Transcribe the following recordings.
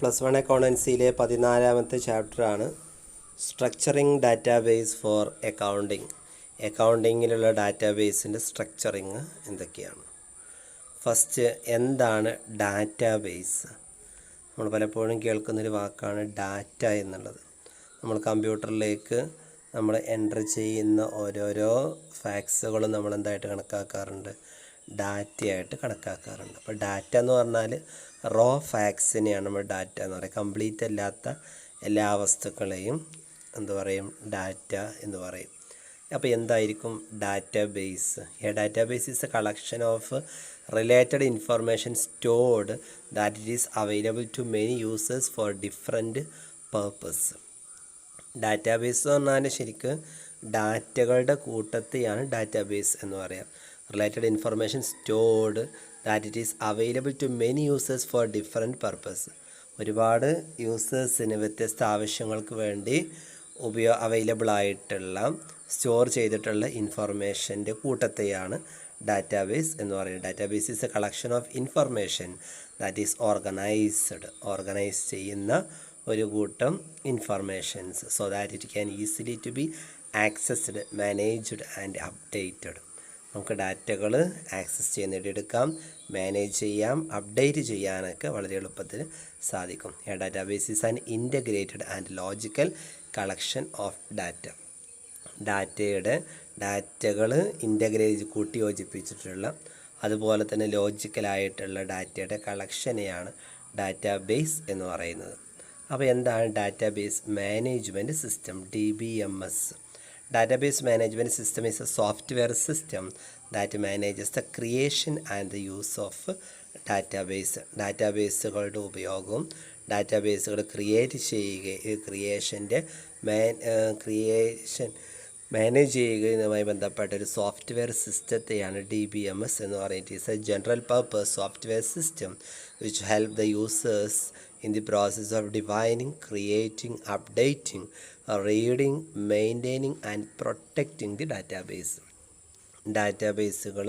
+1 അക്കൗണ്ടൻസിയിലെ 14-ാമത്തെ ചാപ്റ്ററാണ് സ്ട്രക്ചറിങ് ഡാറ്റാബേസ് ഫോർ അക്കൗണ്ടിങ്. അക്കൗണ്ടിങ്ങിലുള്ള ഡാറ്റാബേസിൻ്റെ സ്ട്രക്ചറിങ് എന്തൊക്കെയാണ്? ഫസ്റ്റ്, എന്താണ് ഡാറ്റാബേസ്? നമ്മൾ പലപ്പോഴും കേൾക്കുന്നൊരു വാക്കാണ് ഡാറ്റ എന്നുള്ളത്. നമ്മൾ കമ്പ്യൂട്ടറിലേക്ക് നമ്മൾ എൻ്റർ ചെയ്യുന്ന ഓരോരോ ഫാക്ട്സുകളും നമ്മൾ എന്തായിട്ട് കണക്കാക്കാറുണ്ട്? ഡാറ്റയായിട്ട് കണക്കാക്കാറുണ്ട്. അപ്പോൾ ഡാറ്റ എന്ന് പറഞ്ഞാൽ റോ ഫാക്ട്സിനെയാണ് നമ്മൾ ഡാറ്റ എന്ന് പറയുക. കംപ്ലീറ്റ് അല്ലാത്ത എല്ലാ വസ്തുക്കളെയും എന്ത് പറയും? ഡാറ്റ എന്ന് പറയും. അപ്പോൾ എന്തായിരിക്കും database? A database is a collection of related information stored that it is available to many users for different purpose. Database എന്ന് പറഞ്ഞാൽ ശരിക്കും ഡാറ്റകളുടെ കൂട്ടത്തെയാണ് ഡാറ്റാബേസ് എന്ന് പറയാം. Related information stored that it is available to many users for different purpose. ഒരുപാട് യൂസേഴ്സിന് വ്യത്യസ്ത ആവശ്യങ്ങൾക്ക് വേണ്ടി അവൈലബിൾ ആയിട്ടുള്ള സ്റ്റോർ ചെയ്തിട്ടുള്ള ഇൻഫർമേഷൻ്റെ കൂട്ടത്തെയാണ് ഡാറ്റാബേസ് എന്ന് പറയുന്നത്. Database is a collection of information that is organise ചെയ്യുന്ന ഒരു കൂട്ടം informations so that it can easily to be accessed, managed and updated. നമുക്ക് ഡാറ്റകൾ ആക്സസ് ചെയ്ത് നേടിയെടുക്കാം, മാനേജ് ചെയ്യാം, അപ്ഡേറ്റ് ചെയ്യാനൊക്കെ വളരെ എളുപ്പത്തിൽ സാധിക്കും. A database is an integrated and logical collection of data. ഡാറ്റകൾ ഇൻ്റഗ്രേറ്റ് കൂട്ടി യോജിപ്പിച്ചിട്ടുള്ള അതുപോലെ തന്നെ ലോജിക്കലായിട്ടുള്ള ഡാറ്റയുടെ കളക്ഷനെയാണ് ഡാറ്റാബേസ് എന്ന് പറയുന്നത്. അപ്പോൾ എന്താണ് database management system? DBMS. Database Management System is a software system that manages the creation and the use of database. ഡാറ്റാബേസുകളുടെ ഉപയോഗവും ഡാറ്റാബേസുകൾ ക്രിയേറ്റ് ചെയ്യുക, മാനേജ് ചെയ്യുകയുമായി ബന്ധപ്പെട്ട ഒരു സോഫ്റ്റ്വെയർ സിസ്റ്റത്തെയാണ് DBMS എന്ന് പറയുന്നത്. It's A general purpose software system which help the users in the process of defining, creating, updating, reading, maintaining and protecting the database. ഡാറ്റാബേസുകൾ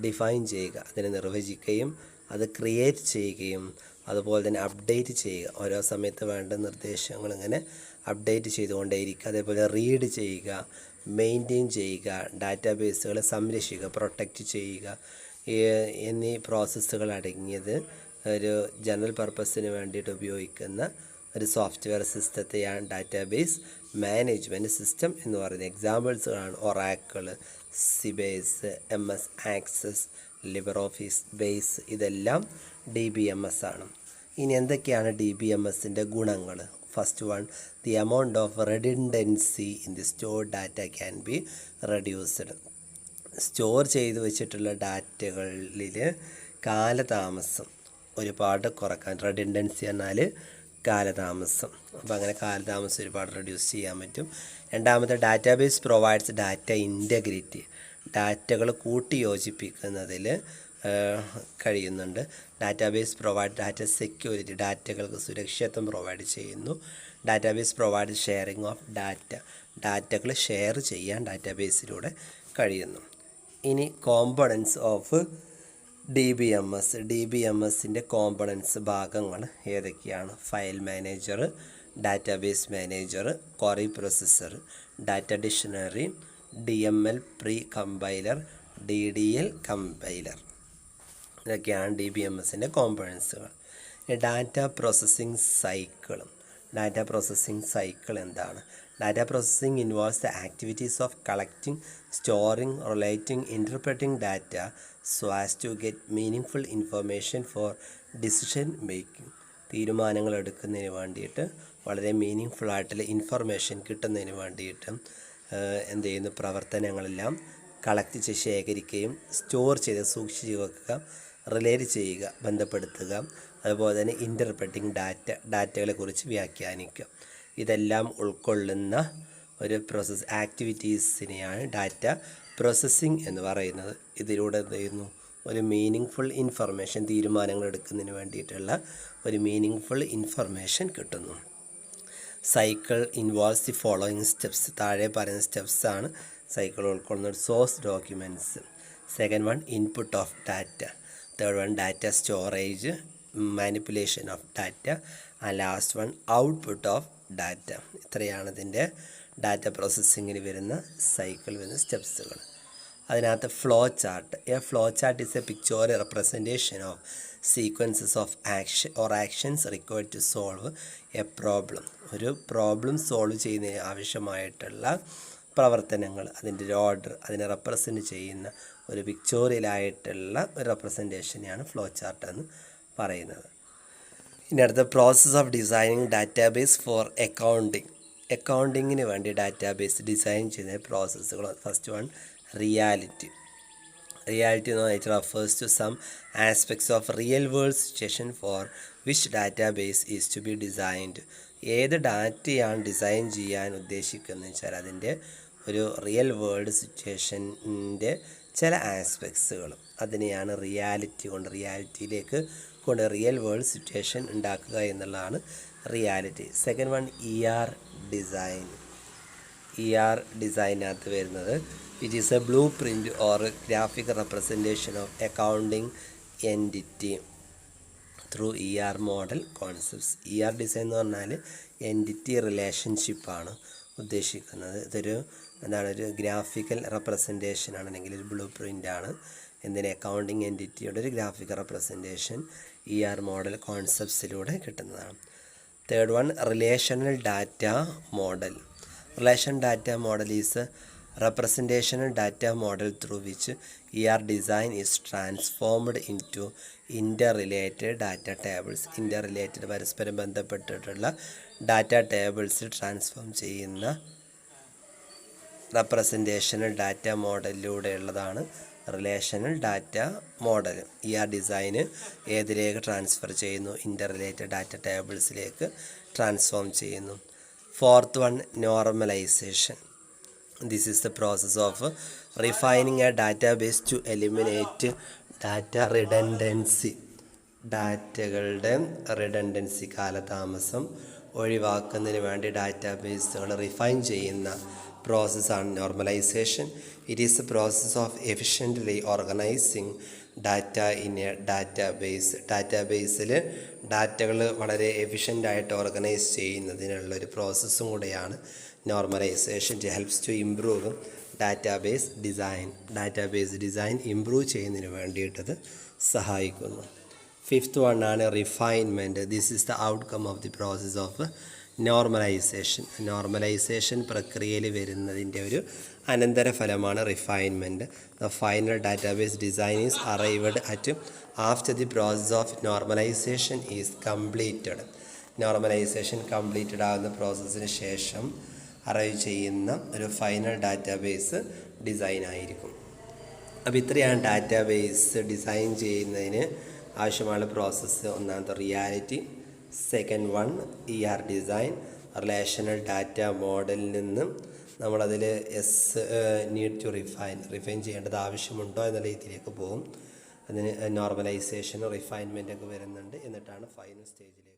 define ചെയ്യുക, അതിനെ നിർവചിക്കുകയും അത് ക്രിയേറ്റ് ചെയ്യുകയും അതുപോലെ തന്നെ അപ്ഡേറ്റ് ചെയ്യുക. ഓരോ സമയത്ത് വേണ്ട നിർദ്ദേശങ്ങൾ ഇങ്ങനെ അപ്ഡേറ്റ് ചെയ്തുകൊണ്ടേയിരിക്കുക. അതേപോലെ റീഡ് ചെയ്യുക, മെയിൻറ്റെയിൻ ചെയ്യുക, ഡാറ്റാബേസുകളെ സംരക്ഷിക്കുക, പ്രൊട്ടക്റ്റ് ചെയ്യുക എന്നീ പ്രോസസ്സുകൾ അടങ്ങിയത് ഒരു ജനറൽ പർപ്പസിന് വേണ്ടിയിട്ട് ഉപയോഗിക്കുന്ന ഒരു സോഫ്റ്റ്വെയർ സിസ്റ്റത്തെയാണ് ഡാറ്റാബേസ് മാനേജ്മെൻറ്റ് സിസ്റ്റം എന്ന് പറയുന്നത്. എക്സാമ്പിൾസുകളാണ് Oracle, Sybase, MS Access, LibreOffice base. ഇതെല്ലാം DBMS ആണ്. ഇനി എന്തൊക്കെയാണ് DBMSൻ്റെ ഗുണങ്ങൾ? First one, the amount of redundancy in the store data can be reduced. Store ചെയ്ത് വെച്ചിട്ടുള്ള ഡാറ്റകളിൽ കാലതാമസം ഒരുപാട് കുറക്കാൻ. റെഡിൻഡൻസി എന്നാൽ കാലതാമസം. അപ്പോൾ അങ്ങനെ കാലതാമസം ഒരുപാട് റെഡ്യൂസ് ചെയ്യാൻ പറ്റും. രണ്ടാമത്തെ, ഡാറ്റാബേസ് പ്രൊവൈഡ്സ് ഡാറ്റ ഇൻറ്റഗ്രിറ്റി. ഡാറ്റകൾ കൂട്ടി യോജിപ്പിക്കുന്നതിൽ കഴിയുന്നുണ്ട്. Database provide data security. ഡാറ്റകൾക്ക് സുരക്ഷിതത്വം പ്രൊവൈഡ് ചെയ്യുന്നു. ഡാറ്റാബേസ് പ്രൊവൈഡ് ഷെയറിംഗ് ഓഫ് ഡാറ്റകൾ ഷെയർ ചെയ്യാൻ ഡാറ്റാബേസിലൂടെ കഴിയുന്നു. ഇനി കോമ്പണൻസ് ഓഫ് DBMSൻ്റെ കോമ്പണൻസ് ഭാഗങ്ങൾ ഏതൊക്കെയാണ്? File manager, database manager, query processor, data dictionary, DML pre compiler, DDL compiler. ഇതൊക്കെയാണ് DBMSൻ്റെ കോമ്പണൻസുകൾ. ഡാറ്റ പ്രോസസ്സിംഗ് സൈക്കിൾ എന്താണ്? Data processing involves the activities of collecting, storing, relating, interpreting data so as to get meaningful information for decision making. തീരുമാനങ്ങൾ എടുക്കുന്നതിന് വേണ്ടിയിട്ട് വളരെ meaning ആയിട്ടുള്ള information കിട്ടുന്നതിന് വേണ്ടിയിട്ട് എന്ത് ചെയ്യുന്നു? പ്രവർത്തനങ്ങളെല്ലാം കളക്ട് ചെയ്ത് ശേഖരിക്കുകയും സ്റ്റോർ ചെയ്ത് സൂക്ഷിച്ച് വെക്കുക, റിലേറ്റ് ചെയ്യുക, ബന്ധപ്പെടുത്തുക, അതുപോലെ തന്നെ ഇൻ്റർപ്രറ്റിംഗ് ഡാറ്റകളെക്കുറിച്ച് വ്യാഖ്യാനിക്കുക. ഇതെല്ലാം ഉൾക്കൊള്ളുന്ന ഒരു പ്രോസസ് ആക്ടിവിറ്റീസിനെയാണ് ഡാറ്റ പ്രോസസ്സിംഗ് എന്ന് പറയുന്നത്. ഇതിലൂടെ എന്ത് ചെയ്യുന്നു? ഒരു മീനിങ് ഇൻഫർമേഷൻ, തീരുമാനങ്ങൾ എടുക്കുന്നതിന് വേണ്ടിയിട്ടുള്ള ഒരു മീനിങ് ഇൻഫർമേഷൻ കിട്ടുന്നു. Cycle involves the following steps. താഴെ പറയുന്ന സ്റ്റെപ്സാണ് സൈക്കിൾ ഉൾക്കൊള്ളുന്നത്. Source documents. Second one, input of data. Third one, data storage. Manipulation of data and last one output of data. ഇത്രയാണ് ഇതിൻ്റെ ഡാറ്റ പ്രോസസ്സിങ്ങിന് വരുന്ന സൈക്കിൾ വരുന്ന സ്റ്റെപ്സുകൾ. അതിനകത്ത് flow chart. A flow chart is a pictorial representation of sequences of actions required to solve a problem. ഒരു problem solve ചെയ്യുന്നതിന് ആവശ്യമായിട്ടുള്ള പ്രവർത്തനങ്ങൾ, അതിൻ്റെ ഒരു ഓർഡർ, അതിനെ റെപ്രസെൻറ്റ് ചെയ്യുന്ന ഒരു പിക്ചോറിയലായിട്ടുള്ള ഒരു റെപ്രസെൻറ്റേഷനെയാണ് ഫ്ലോ ചാർട്ട് എന്ന് പറയുന്നത്. ഇനി അടുത്ത process of designing database for അക്കൗണ്ടിങ്ങിന് വേണ്ടി ഡാറ്റാബേസ് ഡിസൈൻ ചെയ്യുന്ന പ്രോസസ്സുകൾ. First one reality. റിയാലിറ്റി എന്ന് പറഞ്ഞാൽ it refers to some aspects of real world situation for which database is to be designed. ഏത് ഡാറ്റയാണ് ഡിസൈൻ ചെയ്യാൻ ഉദ്ദേശിക്കുന്നത് വെച്ചാൽ അതിൻ്റെ ഒരു റിയൽ വേൾഡ് സിറ്റുവേഷൻ്റെ ചില ആസ്പെക്ട്സുകൾ, അതിനെയാണ് റിയാലിറ്റിയിലേക്ക് റിയൽ വേൾഡ് സിറ്റുവേഷൻ ഉണ്ടാക്കുക എന്നുള്ളതാണ് റിയാലിറ്റി. Second one design. ഡിസൈനകത്ത് വരുന്നത് it is a blueprint or graphic representation of accounting entity through model concepts. Design എന്ന് പറഞ്ഞാൽ എൻറ്റിറ്റി റിലേഷൻഷിപ്പാണ് ഉദ്ദേശിക്കുന്നത്. ഇതൊരു ഒരു ഗ്രാഫിക്കൽ റെപ്രസെൻറ്റേഷനാണ്, അല്ലെങ്കിൽ ഒരു ബ്ലൂ പ്രിൻ്റാണ്. എന്തിന്? അക്കൗണ്ടിങ് എൻറ്റിറ്റിയുടെ ഒരു ഗ്രാഫിക്കൽ റെപ്രസെൻറ്റേഷൻ മോഡൽ കോൺസെപ്റ്റ്സിലൂടെ കിട്ടുന്നതാണ്. Third one relational data model. Relation data model is representational data model through which design is transformed into interrelated data tables. Interrelated പരസ്പരം ബന്ധപ്പെട്ടിട്ടുള്ള ഡാറ്റ ടേബിൾസ് ട്രാൻസ്ഫോം ചെയ്യുന്ന representational data മോഡലിലൂടെയുള്ളതാണ് relational data model. ഡിസൈന് ഏതിലേക്ക് transfer ചെയ്യുന്നു? Interrelated data ടേബിൾസിലേക്ക് transform ചെയ്യുന്നു. Fourth one normalisation. This is the process of refining a database to eliminate data redundancy. ഡാറ്റകളുടെ റിഡൻഡൻസി, കാലതാമസം ഒഴിവാക്കുന്നതിന് വേണ്ടി ഡാറ്റാബേസുകൾ റിഫൈൻ ചെയ്യുന്ന പ്രോസസ്സാണ് normalisation. It is a process of efficiently organising data in a database. ഡാറ്റാബേസിൽ ഡാറ്റകൾ വളരെ എഫിഷ്യൻ്റായിട്ട് ഓർഗനൈസ് ചെയ്യുന്നതിനുള്ളൊരു പ്രോസസ്സും കൂടെയാണ് normalisation. It helps to improve database design. Database design improve ചെയ്യുന്നതിന് വേണ്ടിയിട്ടത് സഹായിക്കുന്നു. ഫിഫ്ത്ത് വൺ ആണ് refinement. This is the outcome of the process of normalisation. Normalisation പ്രക്രിയയിൽ വരുന്നതിൻ്റെ ഒരു അനന്തരഫലമാണ് refinement. The final database design is അറൈവഡ് at after the process of normalisation is completed. Normalisation completed ആകുന്ന പ്രോസസ്സിന് ശേഷം അറൈവ് ചെയ്യുന്ന ഒരു ഫൈനൽ ഡാറ്റാബേസ് ഡിസൈൻ ആയിരിക്കും. അപ്പോൾ ഇത്രയാണ് ഡാറ്റാബേസ് ഡിസൈൻ ചെയ്യുന്നതിന് ആവശ്യമായ പ്രോസസ്സ്. ഒന്നാമത്തെ reality, second one design, relational data മോഡലിൽ നിന്ന് നമ്മളതിൽ നീഡ് ടു റിഫൈൻ ചെയ്യേണ്ടത് ആവശ്യമുണ്ടോ എന്നുള്ള രീതിയിലേക്ക് പോകും. അതിന് നോർമലൈസേഷനും റിഫൈൻമെൻറ്റൊക്കെ വരുന്നുണ്ട്. എന്നിട്ടാണ് ഫൈനൽ സ്റ്റേജിലേക്ക്